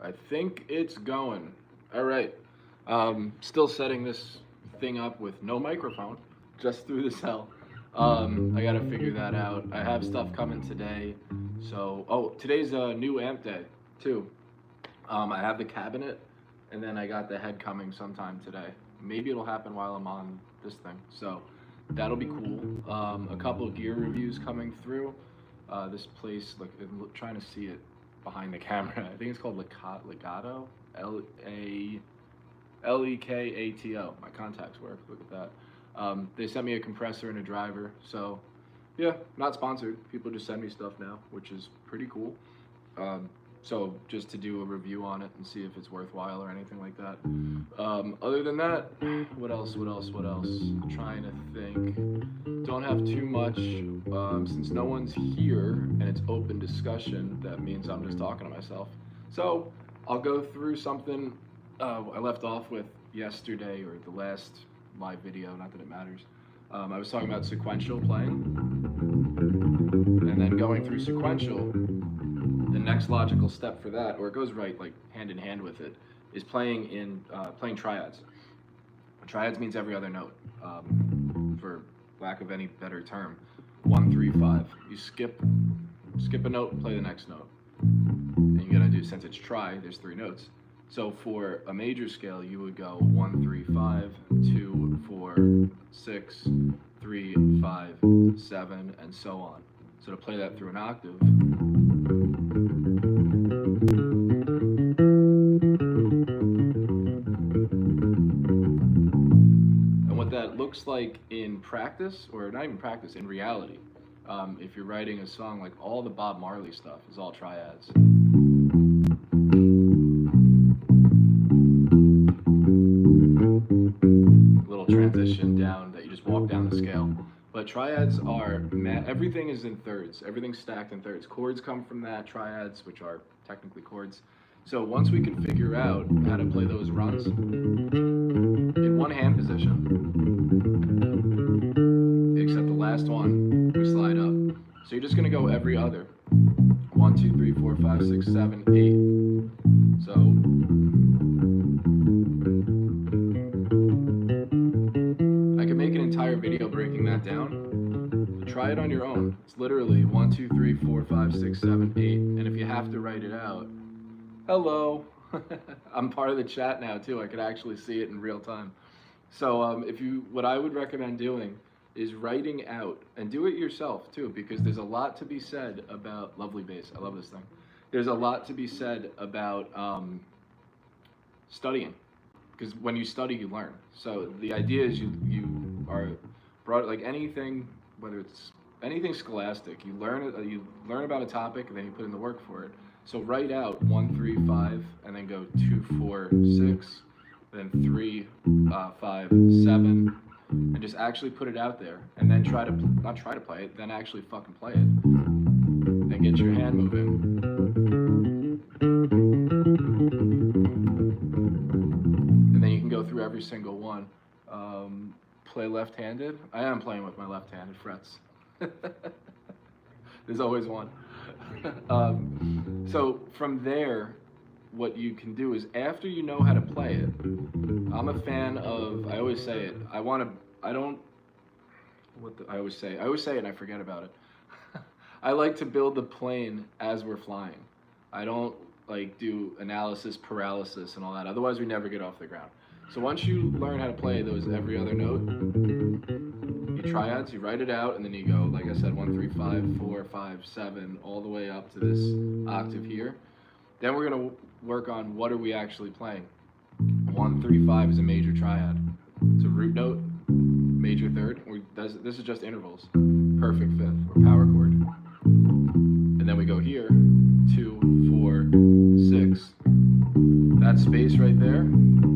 I think it's going. All right. Still setting this thing up with no microphone, just through the cell. I gotta figure that out. I have stuff coming today. Today's a new amp day, too. I have the cabinet, and then I got the head coming sometime today. Maybe it'll happen while I'm on this thing. So that'll be cool. A couple gear reviews coming through. This place, like, I'm trying to see it behind the camera. I think it's called Legato, Lekato. My contacts work. Look at that. They sent me a compressor and a driver. So, yeah, not sponsored. People just send me stuff now, which is pretty cool. So just to do a review on it and see if it's worthwhile or anything like that. Other than that, what else? I'm trying to think. Don't have too much. Since no one's here and it's open discussion, that means I'm just talking to myself. So I'll go through something I left off with yesterday, or the last live video, not that it matters. I was talking about sequential playing, and then going through sequential, the next logical step for that, or it goes right like hand in hand with it, is playing triads. Triads means every other note, for lack of any better term. 1, 3, 5. You skip a note, play the next note. And you gotta do, since it's tri, there's 3 notes. So for a major scale, you would go 1, 3, 5, 2, 4, 6, 3, 5, 7, and so on. So to play that through an octave, and what that looks like in practice, or not even practice, in reality, if you're writing a song, like all the Bob Marley stuff is all triads. Little transition down that you just walk down the scale. But triads are, everything is in thirds. Everything's stacked in thirds. Chords come from that, triads, which are technically chords. So once we can figure out how to play those runs in one hand position, except the last one, we slide up. So you're just gonna go every other. 1, 2, 3, 4, 5, 6, 7, 8. So I can make an entire video breaking that down. Try it on your own. It's literally 1, 2, 3, 4, 5, 6, 7, 8. And if you have to write it out, hello. I'm part of the chat now too. I could actually see it in real time. So what I would recommend doing is writing out, and do it yourself too, because there's a lot to be said about lovely bass. I love this thing. There's a lot to be said about studying, because when you study, you learn. So the idea is you are brought, like anything, whether it's anything scholastic, you learn about a topic and then you put in the work for it. So write out 1, 3, 5, and then go 2, 4, 6, then 3, 5, 7, and just actually put it out there, and then not try to play it, then actually fucking play it, and get your hand moving. And then you can go through every single one. Play left-handed. I am playing with my left-handed frets. There's always one. So from there, what you can do is, after you know how to play it, I'm a fan of, I always say it, I always say it and I forget about it. I like to build the plane as we're flying. I don't like do analysis paralysis and all that, otherwise we never get off the ground. So once you learn how to play those every other note, you triads, you write it out, and then you go, like I said, 1, 3, 5, 4, 5, 7, all the way up to this octave here. Then we're gonna work on what are we actually playing. 1, 3, 5 is a major triad. It's a root note, major third. This is just intervals. Perfect fifth, or power chord. And then we go here, 2, 4, 6. That space right there,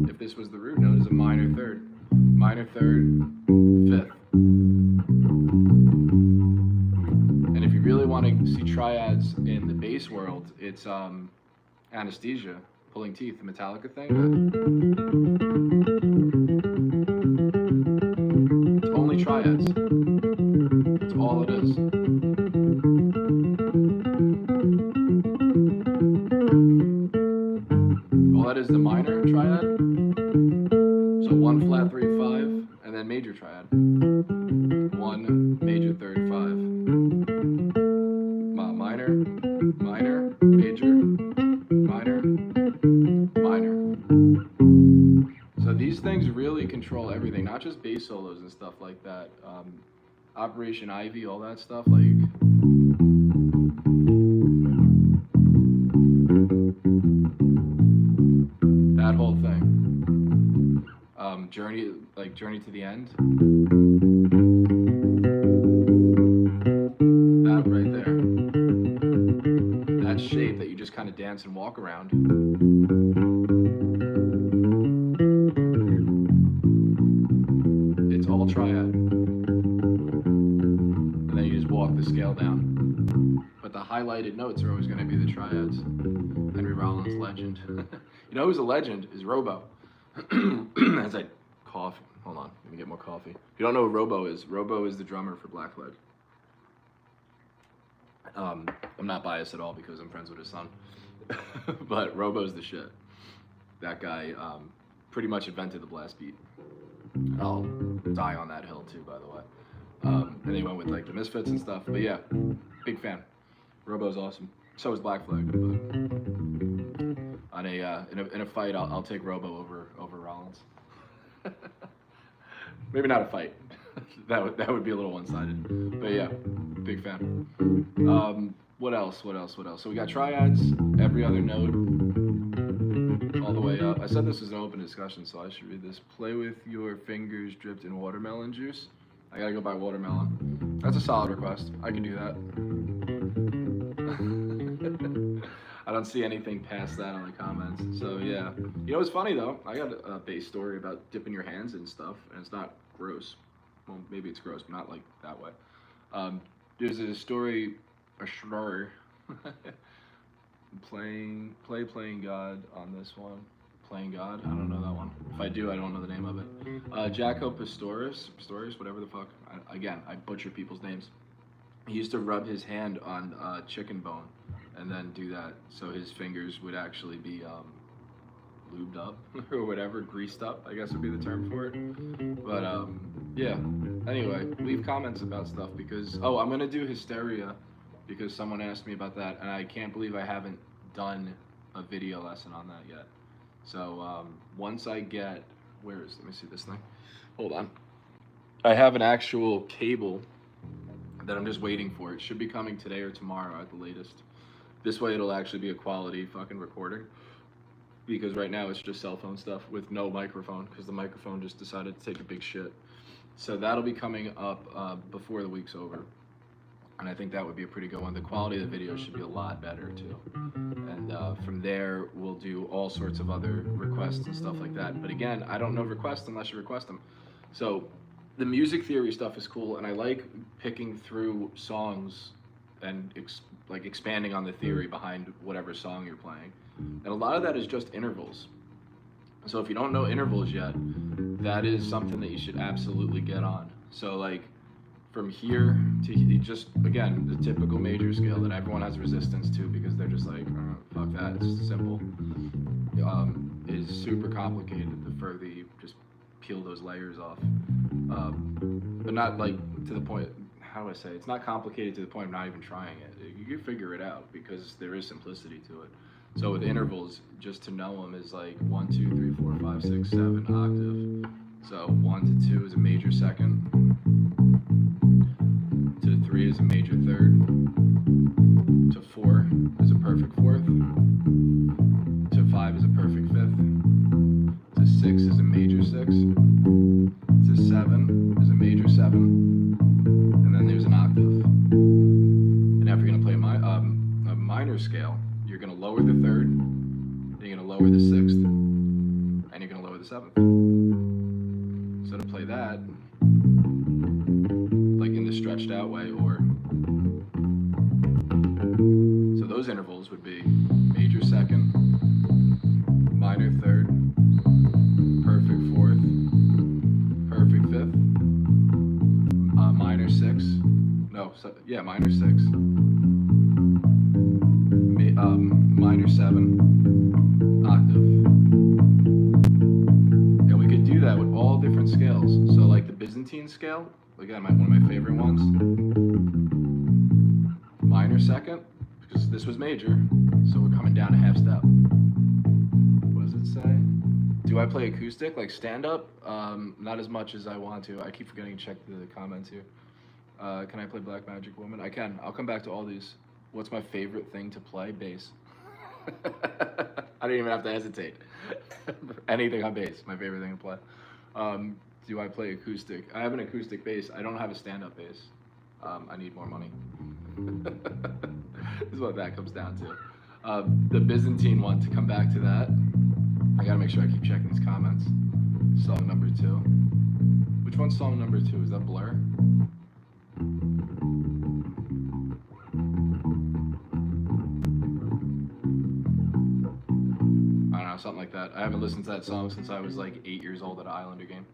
if this was the root note, is a minor third. Minor third, fifth. And if you really want to see triads in the bass world, it's Anesthesia, Pulling Teeth, the Metallica thing. It's only triads. That's all it is. well, that is the minor triad. So 1 flat 3 5, and then major triad. 1 major third 5. Minor, minor, major, minor, minor. So these things really control everything, not just bass solos and stuff like that. Operation Ivy, all that stuff, like. That whole thing. Journey to the End. That right there. That shape that you just kind of dance and walk around. It's all triad. And then you just walk the scale down. But the highlighted notes are always going to be the triads. Henry Rollins, legend. You know who's a legend is Robo. As I cough, hold on, let me get more coffee. If you don't know who Robo is the drummer for Black Flag. I'm not biased at all because I'm friends with his son. But Robo's the shit. That guy pretty much invented the blast beat. I'll die on that hill too, by the way. And they went with like the Misfits and stuff. But yeah, big fan. Robo's awesome. So is Black Flag. But on in a fight, I'll take Robo over Rollins. Maybe not a fight. that would be a little one-sided. But yeah, big fan. What else? So we got triads, every other note, all the way up. I said this was an open discussion, so I should read this. Play with your fingers dripped in watermelon juice. I gotta go buy watermelon. That's a solid request. I can do that. I don't see anything past that on the comments. So yeah. You know what's funny though? I got a bass story about dipping your hands in stuff, and it's not gross. Well, maybe it's gross, but not like that way. There's a story, playing God on this one. Playing God? I don't know that one. If I do, I don't know the name of it. Jaco Pastorius, whatever the fuck. Again, I butcher people's names. He used to rub his hand on chicken bone and then do that, so his fingers would actually be lubed up or whatever, greased up, I guess would be the term for it. But yeah. Anyway, leave comments about stuff because I'm gonna do Hysteria because someone asked me about that, and I can't believe I haven't done a video lesson on that yet. So once I get, let me see this thing. Hold on. I have an actual cable that I'm just waiting for. It should be coming today or tomorrow at the latest. This way it'll actually be a quality fucking recording. Because right now it's just cell phone stuff with no microphone because the microphone just decided to take a big shit. So that'll be coming up before the week's over. And I think that would be a pretty good one. The quality of the video should be a lot better too. And from there, we'll do all sorts of other requests and stuff like that. But again, I don't know requests unless you request them. So the music theory stuff is cool, and I like picking through songs and expanding on the theory behind whatever song you're playing. And a lot of that is just intervals. So if you don't know intervals yet, that is something that you should absolutely get on. So like from here to just, again, the typical major scale that everyone has resistance to because they're just like, fuck that, it's simple, is super complicated the further you just peel those layers off. But not like to the point, how do I say, it's not complicated to the point of not even trying it. You can figure it out because there is simplicity to it. So with intervals, just to know them is like 1, 2, 3, 4, 5, 6, 7 octave. So 1 to 2 is a major second. To 3 is a major third. To 4 is a perfect fourth. To 5 is a perfect fifth. To 6 is a major sixth. To 7 is a major seven. And then there's an octave. And now if you're gonna play a minor scale, you're gonna lower the third, then you're gonna lower the sixth, and you're gonna lower the seventh. So to play that, like in the stretched out way, so those intervals would be major second, minor third, perfect fourth, perfect fifth, minor sixth, minor sixth, minor seven, octave. Byzantine scale. Again, one of my favorite ones. Minor second, because this was major, so we're coming down a half step. What does it say? Do I play acoustic, like stand-up? Not as much as I want to. I keep forgetting to check the comments here. Can I play Black Magic Woman? I can. I'll come back to all these. What's my favorite thing to play? Bass. I don't even have to hesitate. Anything on bass, my favorite thing to play. Do I play acoustic? I have an acoustic bass. I don't have a stand-up bass. I need more money. This is what that comes down to. The Byzantine one, to come back to that, I gotta make sure I keep checking these comments. Song number 2. Which one's song number 2? Is that Blur? I don't know, something like that. I haven't listened to that song since I was like 8 years old at an Islander game.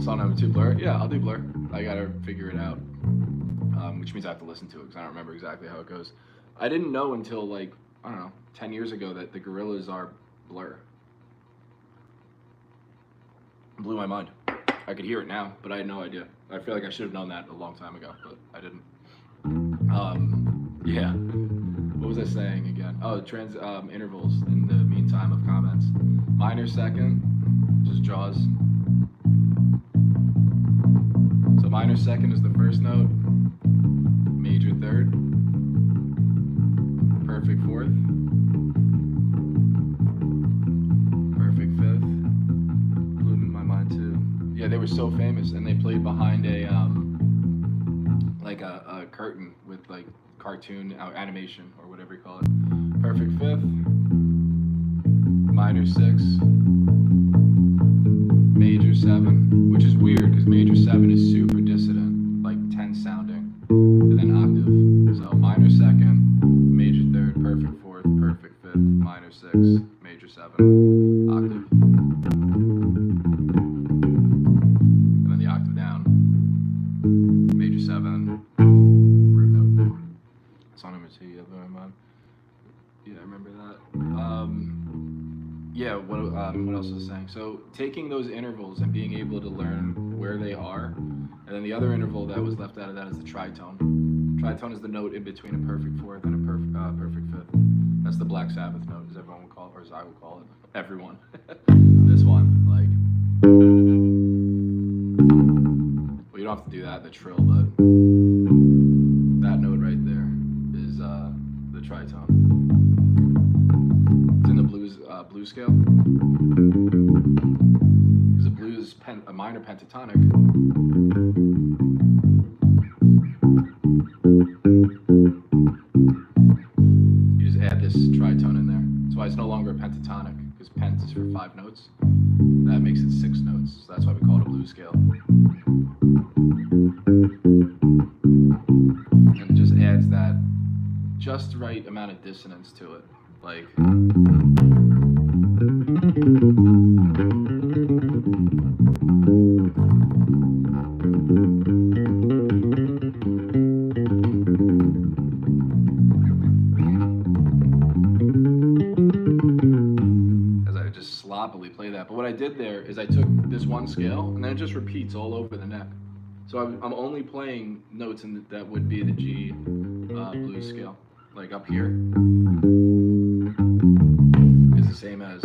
Song number 2, Blur. Yeah, I'll do Blur. I gotta figure it out. Which means I have to listen to it because I don't remember exactly how it goes. I didn't know until like, I don't know, 10 years ago that the Gorillaz are Blur. It blew my mind. I could hear it now, but I had no idea. I feel like I should have known that a long time ago, but I didn't. Yeah. What was I saying again? Oh, intervals in the meantime of comments. Minor second, just Jaws. So minor second is the first note, major third, perfect fourth, perfect fifth. Blew my mind too. Yeah, they were so famous, and they played behind a curtain with like cartoon animation or whatever you call it. Perfect fifth, minor six, major seven, which is weird because major seven is super dissonant, like tense sounding, and then octave. So minor second, major third, perfect fourth, perfect fifth, minor six, major seven, octave, and then the octave down, major seven, root note. Song number 2, yeah, I remember that. Yeah, what else was I saying? So taking those intervals and being able to learn where they are, and then the other interval that was left out of that is the tritone. Tritone is the note in between a perfect fourth and a perfect fifth. That's the Black Sabbath note, as everyone would call it, or as I would call it. Everyone. This one, like. Well, you don't have to do that, the trill, but that note right there is the tritone. It's in the blues scale. Because the blues is a minor pentatonic. You just add this tritone in there. That's why it's no longer a pentatonic, because pent is for 5 notes. That makes it 6 notes. So that's why we call it a blues scale. And it just adds that just right amount of dissonance to it. Like. As I just sloppily play that. But what I did there is I took this one scale and then it just repeats all over the neck. So I'm only playing notes that would be the G blues scale. Like up here is the same as,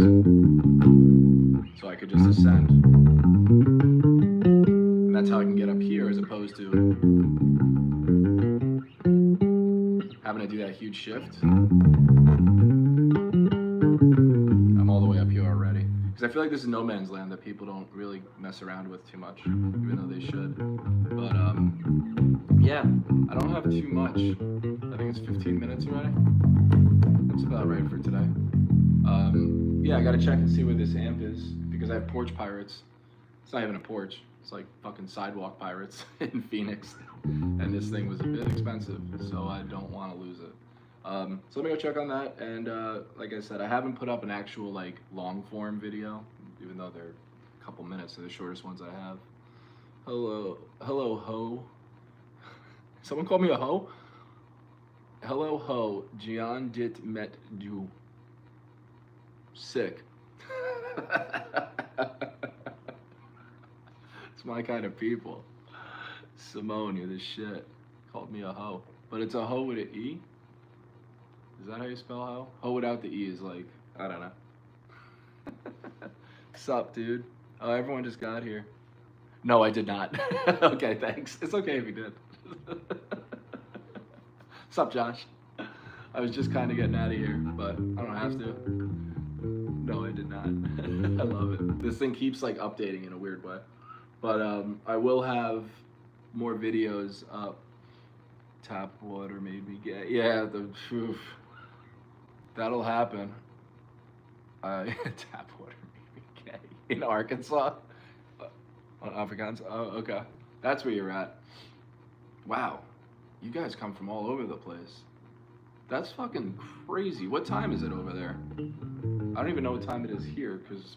so I could just ascend. And that's how I can get up here as opposed to having to do that huge shift. I'm all the way up here already. Because I feel like this is no man's land that people don't really mess around with too much, even though they should. But yeah, I don't have too much. I think it's 15 minutes already. That's about right for today. Yeah, I gotta check and see where this amp is because I have Porch Pirates. It's not even a porch. It's like fucking Sidewalk Pirates in Phoenix. And this thing was a bit expensive, so I don't want to lose it. So let me go check on that. And like I said, I haven't put up an actual like long form video, even though they're a couple minutes. They're the shortest ones I have. Hello ho. Someone called me a hoe? Hello ho, Gian dit met du. Sick. It's my kind of people. Simone, you're the shit. Called me a hoe. But it's a hoe with an E? Is that how you spell hoe? Hoe without the E is like, I don't know. Sup, dude? Oh, everyone just got here. No, I did not. Okay, thanks. It's okay if you did. Sup, Josh? I was just kind of getting out of here, but I don't have to. No, I did not. I love it. This thing keeps like updating in a weird way. But I will have more videos up. Tap water made me gay. Yeah, oof, that'll happen. Tap water made me gay. In Arkansas? On Afrikaans? Oh, okay. That's where you're at. Wow. You guys come from all over the place. That's fucking crazy. What time is it over there? I don't even know what time it is here because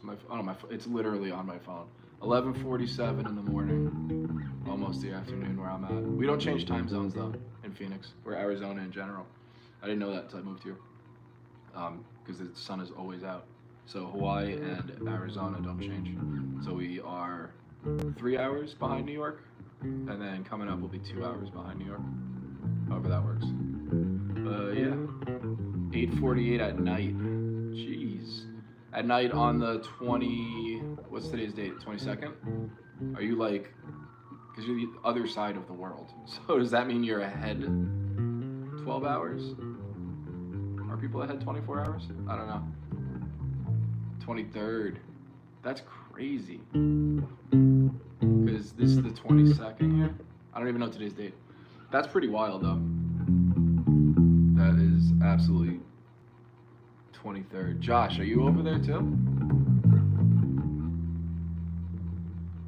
it's literally on my phone. 11:47 in the morning, almost the afternoon where I'm at. We don't change time zones though in Phoenix or Arizona in general. I didn't know that until I moved here because the sun is always out. So Hawaii and Arizona don't change. So we are 3 hours behind New York, and then coming up will be 2 hours behind New York. However that works. Yeah, 8:48 at night. Jeez. At night on the what's today's date? 22nd? Are you like, because you're the other side of the world. So does that mean you're ahead 12 hours? Are people ahead 24 hours? I don't know. 23rd. That's crazy. Because this is the 22nd here. I don't even know today's date. That's pretty wild though. That is absolutely 23rd. Josh, are you over there too?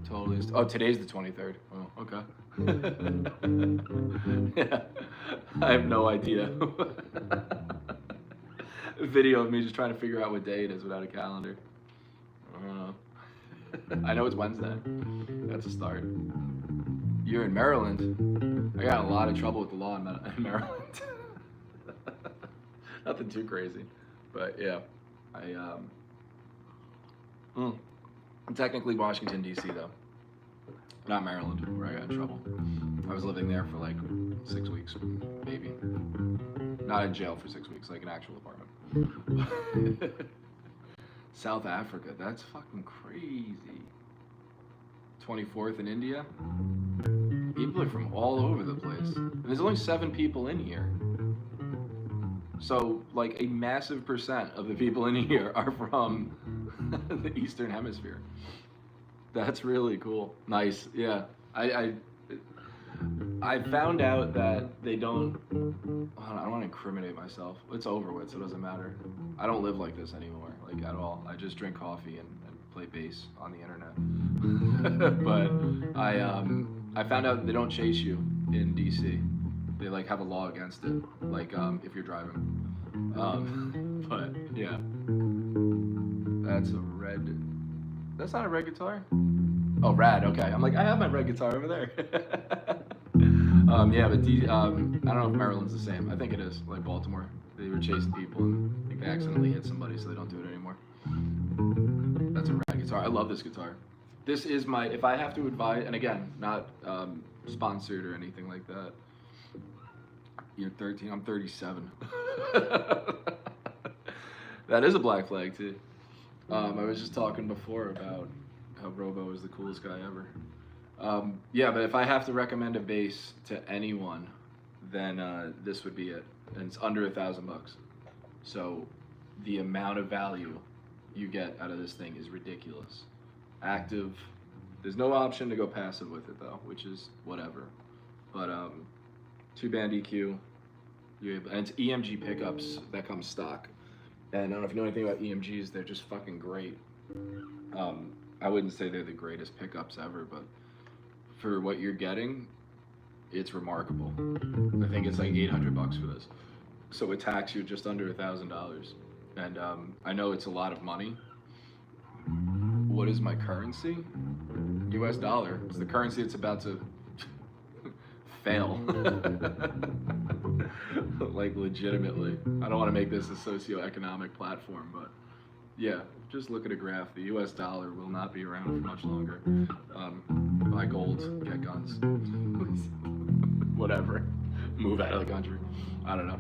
Totally. Oh, today's the 23rd. Oh, okay. Yeah. I have no idea. A video of me just trying to figure out what day it is without a calendar. I don't know. I know it's Wednesday. That's a start. You're in Maryland. I got in a lot of trouble with the law in Maryland. Nothing too crazy, but yeah, I'm technically Washington D.C. though, not Maryland, where I got in trouble. I was living there for like 6 weeks, maybe. Not in jail for 6 weeks, like an actual apartment. South Africa, that's fucking crazy. 24th in India. People are from all over the place. And there's only 7 people in here. So, like, a massive percent of the people in here are from the Eastern Hemisphere. That's really cool. Nice, yeah. I found out that they don't, I don't want to incriminate myself. It's over with, so it doesn't matter. I don't live like this anymore, like, at all. I just drink coffee and play bass on the internet. But I found out they don't chase you in DC. They like have a law against it, like if you're driving. But yeah, that's a red. That's not a red guitar. Oh, rad. Okay, I'm like I have my red guitar over there. Yeah, but I don't know if Maryland's the same. I think it is. Like Baltimore, they were chasing people and I think they accidentally hit somebody, so they don't do it anymore. That's a rad guitar. I love this guitar. This is my. If I have to advise, and again, not sponsored or anything like that. You're 13, I'm 37. That is a black flag too. I was just talking before about how Robo is the coolest guy ever. Yeah, but if I have to recommend a bass to anyone, then this would be it. And it's under $1,000. So the amount of value you get out of this thing is ridiculous. Active. There's no option to go passive with it though, which is whatever. But 2-band EQ. And it's EMG pickups that come stock. And I don't know if you know anything about EMGs, they're just fucking great. I wouldn't say they're the greatest pickups ever, but for what you're getting, it's remarkable. I think it's like $800 for this. So it tax you just under $1,000. And I know it's a lot of money. What is my currency? US dollar. It's the currency that's about to fail. Like legitimately. I don't want to make this a socioeconomic platform, but Yeah, just look at a graph. The U.S. dollar will not be around for much longer. Buy gold, get guns, whatever. Move out of the country. I don't know.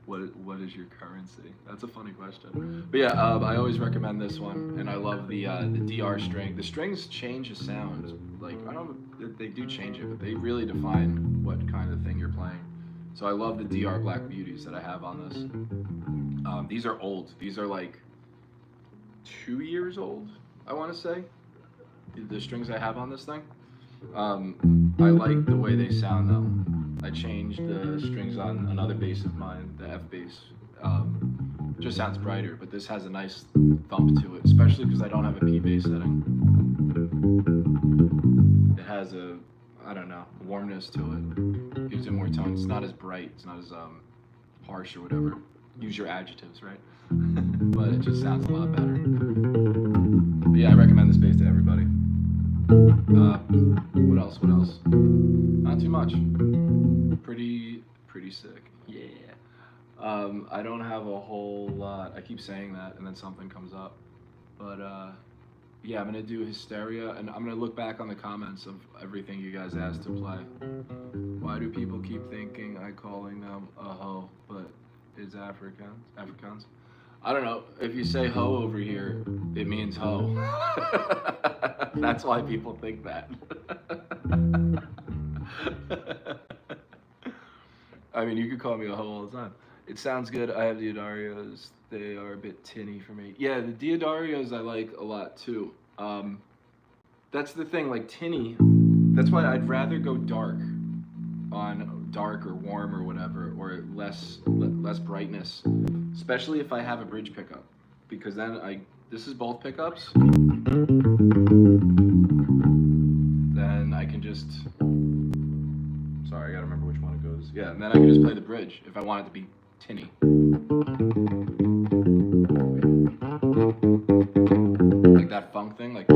What is your currency? That's a funny question. But yeah, I always recommend this one, and I love the DR string. The strings change the sound. Like I don't know, they do change it, but they really define what kind of thing you're playing. So I love the DR Black Beauties that I have on this. These are old. These are like 2 years old, I want to say. The strings I have on this thing. I like the way they sound though. I changed the strings on another bass of mine, the F bass. Just sounds brighter, but this has a nice thump to it, especially because I don't have a P bass setting. It has a, I don't know, warmness to it. Gives it more tone. It's not as bright. It's not as harsh or whatever. Use your adjectives, right? But it just sounds a lot better. But yeah, I recommend this bass to everybody. What else? What else? Not too much. Pretty sick. Yeah. I don't have a whole lot. I keep saying that, and then something comes up. But yeah, I'm gonna do Hysteria, and I'm gonna look back on the comments of everything you guys asked to play. Why do people keep thinking I calling them a hoe, but it's Afrikaans? I don't know. If you say hoe over here, it means hoe. That's why people think that. I mean, you could call me a hoe all the time. It sounds good. I have Diodarios. They are a bit tinny for me. Yeah, the Diodarios I like a lot too. That's the thing, like tinny. That's why I'd rather go dark on dark or warm or whatever, or less brightness, especially if I have a bridge pickup, because then this is both pickups. Then I can just, sorry, I gotta remember which one it goes. Yeah, and then I can just play the bridge if I want it to be tinny. Like that funk thing, like.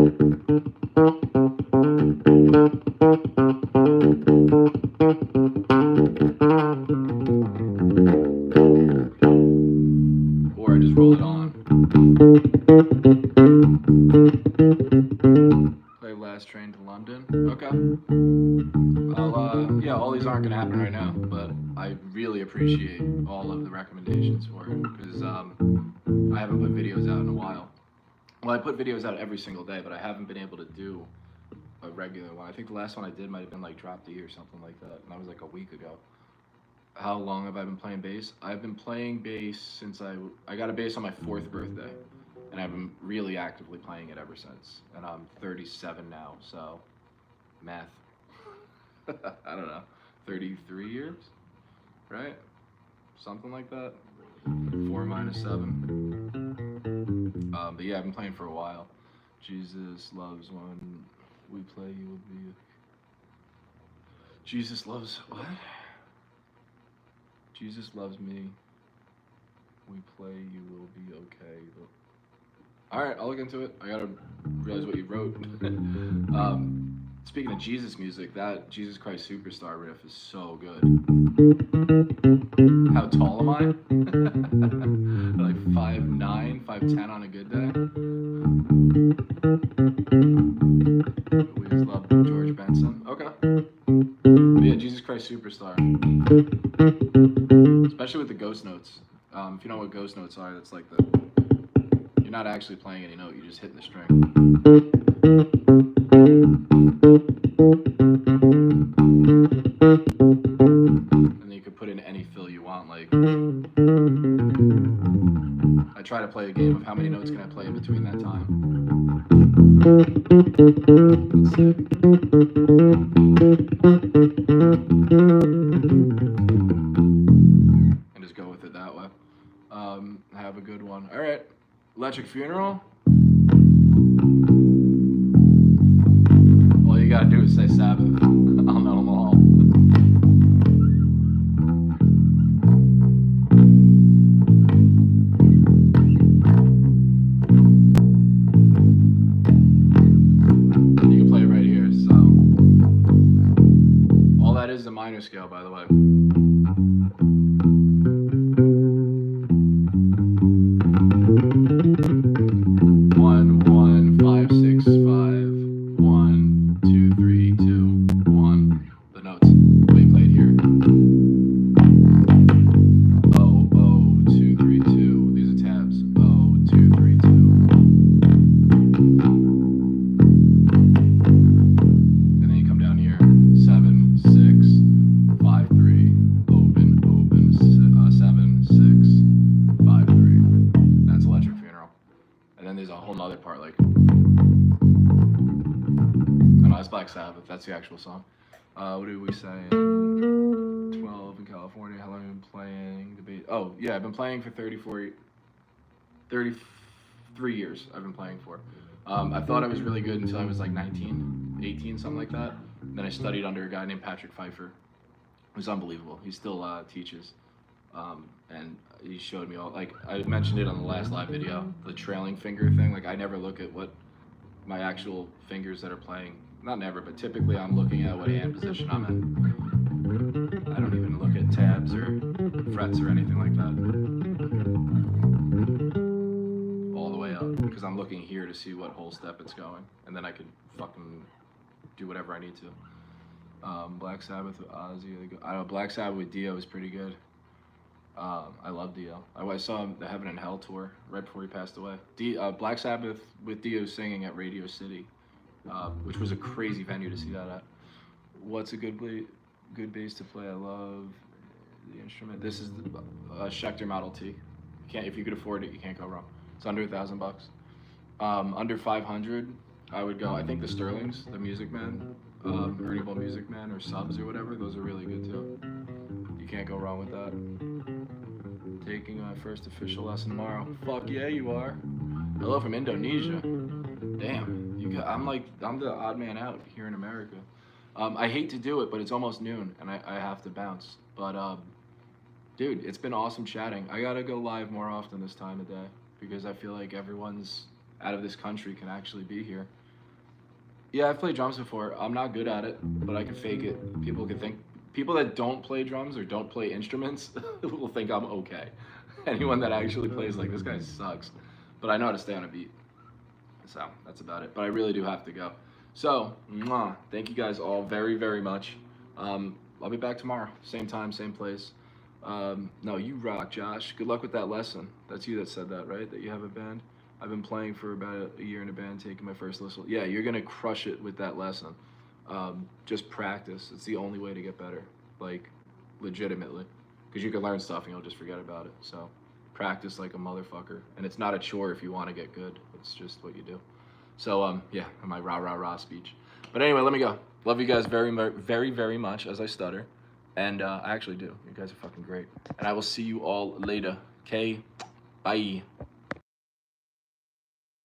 Or I just roll it on. Play Last Train to London. Okay. Yeah, all these aren't gonna happen right now, but I really appreciate all of the recommendations for it, because I haven't put videos out in a while. Well, I put videos out every single day, but I haven't been able to do a regular one. I think the last one I did might have been like Drop D or something like that, and that was like a week ago. How long have I been playing bass? I've been playing bass since I got a bass on my 4th birthday, and I've been really actively playing it ever since. And I'm 37 now, so math. I don't know, 33 years, right? Something like that. 4 minus 7. But yeah, I've been playing for a while. Jesus loves when we play, you will be. Jesus loves what? Jesus loves me. We play, you will be okay. Alright, I'll look into it. I gotta realize what you wrote. Speaking of Jesus music, that Jesus Christ Superstar riff is so good. How tall am I? Like 5'9", 5'10" on a good day. We just love George Benson. Okay. But yeah, Jesus Christ Superstar. Especially with the ghost notes. If you know what ghost notes are, it's like you're not actually playing any note, you're just hitting the string. And then you could put in any fill you want, like I try to play a game of how many notes can I play in between that time. And just go with it that way. Have a good one. All right, Electric Funeral. All you gotta do is say Sabbath. I'll know them all. You can play it right here, so. All that is the minor scale, by the way. Black Sabbath. That's the actual song. What did we say? 12 in California. How long have I been playing? Oh, yeah, I've been playing for 33 years. I've been playing for. I thought I was really good until I was like 19, 18, something like that. Then I studied under a guy named Patrick Pfeiffer. It was unbelievable. He still teaches. And he showed me all, like, I mentioned it on the last live video, the trailing finger thing. Like, I never look at what my actual fingers that are playing, not never, but typically I'm looking at what hand position I'm in. I don't even look at tabs or frets or anything like that. All the way up, because I'm looking here to see what whole step it's going, and then I can fucking do whatever I need to. Black Sabbath with Ozzy, I don't know, Black Sabbath with Dio is pretty good. I love Dio. I saw him the Heaven and Hell tour right before he passed away. Black Sabbath with Dio singing at Radio City, which was a crazy venue to see that at. What's a good bass to play? I love the instrument. This is the Schecter Model T. If you could afford it, you can't go wrong. It's under $1,000. Under 500, I would go. I think the Sterlings, the Music Man, Ernie Ball Music Man, or Subs or whatever. Those are really good too. You can't go wrong with that. Taking my first official lesson tomorrow. Fuck yeah, you are. Hello from Indonesia. Damn, I'm the odd man out here in America. I hate to do it, but it's almost noon and I have to bounce. But dude, it's been awesome chatting. I gotta go live more often this time of day because I feel like everyone's out of this country can actually be here. Yeah, I've played drums before. I'm not good at it, but I can fake it. People that don't play drums or don't play instruments will think I'm okay. Anyone that actually plays, like, this guy sucks. But I know how to stay on a beat. So, that's about it. But I really do have to go. So, thank you guys all very, very much. I'll be back tomorrow. Same time, same place. No, you rock, Josh. Good luck with that lesson. That's you that said that, right? That you have a band? I've been playing for about a year in a band, taking my first lesson. Yeah, you're going to crush it with that lesson. Just practice. It's the only way to get better, like, legitimately, because you can learn stuff and you'll just forget about it. So practice like a motherfucker, and it's not a chore if you want to get good. It's just what you do. So yeah, my rah speech. But anyway, let me go. Love you guys very, very, very much, as I stutter, and I actually do. You guys are fucking great, and I will see you all later. Okay, bye.